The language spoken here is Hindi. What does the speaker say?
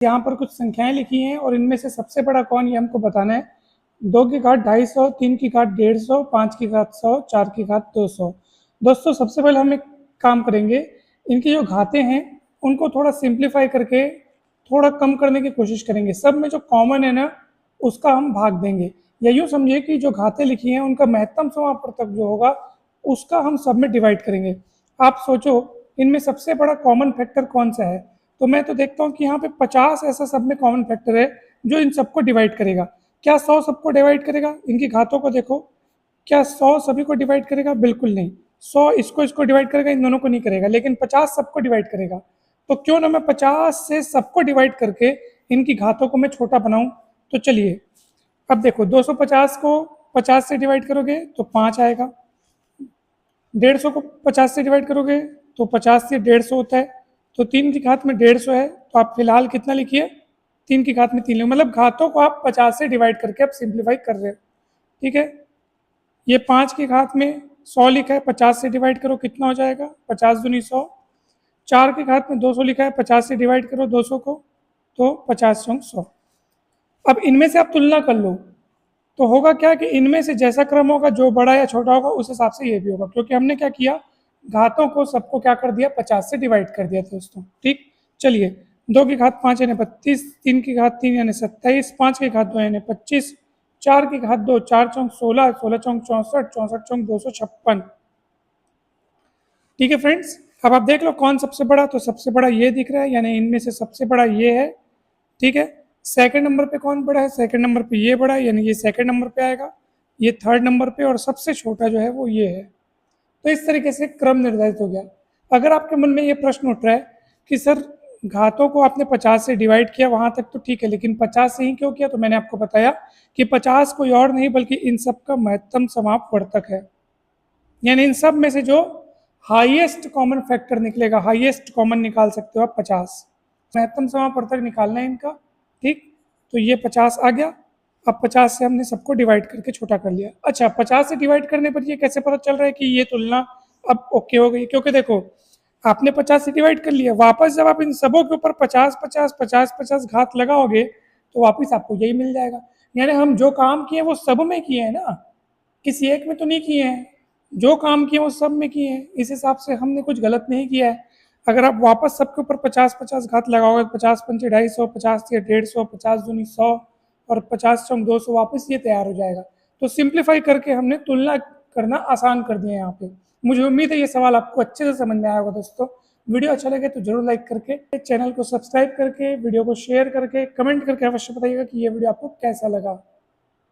यहाँ पर कुछ संख्याएं लिखी हैं और इनमें से सबसे बड़ा कौन, ये हमको बताना है। 2 की घात 250, 3 की घात 150, 5 की घात 100, 4 की घात 200। दोस्तों सबसे पहले हम एक काम करेंगे, इनकी जो घातें हैं उनको थोड़ा सिंप्लीफाई करके थोड़ा कम करने की कोशिश करेंगे। सब में जो कॉमन है ना उसका हम भाग देंगे, या यूँ समझिए कि जो घातें लिखी हैं उनका महत्तम समापवर्तक जो होगा उसका हम सब में डिवाइड करेंगे। आप सोचो इनमें सबसे बड़ा कॉमन फैक्टर कौन सा है, तो मैं तो देखता हूँ कि यहाँ पे 50 ऐसा सब में कॉमन फैक्टर है जो इन सबको डिवाइड करेगा। क्या 100 सबको डिवाइड करेगा? इनकी घातों को देखो, क्या 100 सभी को डिवाइड करेगा? बिल्कुल नहीं। 100 इसको डिवाइड करेगा, इन दोनों को नहीं करेगा, लेकिन 50 सबको डिवाइड करेगा। तो क्यों ना मैं 50 से सबको डिवाइड करके इनकी घातों को मैं छोटा बनाऊं। तो चलिए अब देखो 250 को 50 से डिवाइड करोगे तो 5 आएगा, 150 को 50 से डिवाइड करोगे तो 50 से 150 होता है, तो 3 की घात में 150 है, तो आप फिलहाल कितना लिखिए, 3 की घात में 3 मतलब घातों को आप 50 से डिवाइड करके आप सिंप्लीफाई कर रहे हो। ठीक है, ये 5 की घात में 100 लिखा है, 50 से डिवाइड करो कितना हो जाएगा, 50 दूनी 100। 4 की घात में 200 लिखा है, 50 से डिवाइड करो 200 को, तो 50 चौक 100। अब इनमें से आप तुलना कर लो, तो होगा क्या कि इनमें से जैसा क्रम होगा जो बड़ा या छोटा होगा उस हिसाब से ये भी होगा, क्योंकि हमने क्या किया, घातों को सबको क्या कर दिया, 50 से डिवाइड कर दिया दोस्तों। ठीक, चलिए 2 की घात 5 यानी 32, 3 की घात 3 यानी 27, 5 की घात 2 यानी 25, 4 की घात 2, 4 चौक 16, 16 चौक 64, 64 चौक 256। ठीक है फ्रेंड्स, अब आप देख लो कौन सबसे बड़ा, तो सबसे बड़ा ये दिख रहा है, यानी इनमें से सबसे बड़ा ये है। ठीक है, सेकंड नंबर पे कौन बड़ा है, सेकंड नंबर पे ये बड़ा है, यानी ये सेकंड नंबर पे आएगा, ये थर्ड नंबर पे, और सबसे छोटा जो है वो ये है। तो इस तरीके से क्रम निर्धारित हो गया। अगर आपके मन में ये प्रश्न उठ रहा है कि सर घातों को आपने 50 से डिवाइड किया वहां तक तो ठीक है, लेकिन 50 से ही क्यों किया, तो मैंने आपको बताया कि 50 कोई और नहीं बल्कि इन सब का महत्तम समापवर्तक है, यानी इन सब में से जो हाईएस्ट कॉमन फैक्टर निकलेगा, हाईएस्ट कॉमन निकाल सकते हो आप 50, महत्तम समापवर्तक निकालना है इनका। ठीक, तो ये 50 आ गया। अब 50 से हमने सबको डिवाइड करके छोटा कर लिया। अच्छा, 50 से डिवाइड करने पर ये कैसे पता चल रहा है कि ये तुलना अब ओके हो गई, क्योंकि देखो आपने 50 से डिवाइड कर लिया, वापस जब आप इन सबों के ऊपर 50 50 50 50 घात लगाओगे तो वापस आपको यही मिल जाएगा। यानी हम जो काम किए वो सब में किए हैं ना, किसी एक में तो नहीं किए हैं, जो काम किए वो सब में किए हैं, इस हिसाब से हमने कुछ गलत नहीं किया है। अगर आप वापस सबके ऊपर 50 50 घात लगाओगे, 50 पंचे 250, 50 से 150, 50 दूनी 100 और 50 चौक 200, वापस ये तैयार हो जाएगा। तो सिंप्लीफाई करके हमने तुलना करना आसान कर दिया यहाँ पे। मुझे उम्मीद है ये सवाल आपको अच्छे से समझ में आया होगा दोस्तों। वीडियो अच्छा लगे तो जरूर लाइक करके, चैनल को सब्सक्राइब करके, वीडियो को शेयर करके, कमेंट करके अवश्य बताइएगा कि ये वीडियो आपको कैसा लगा।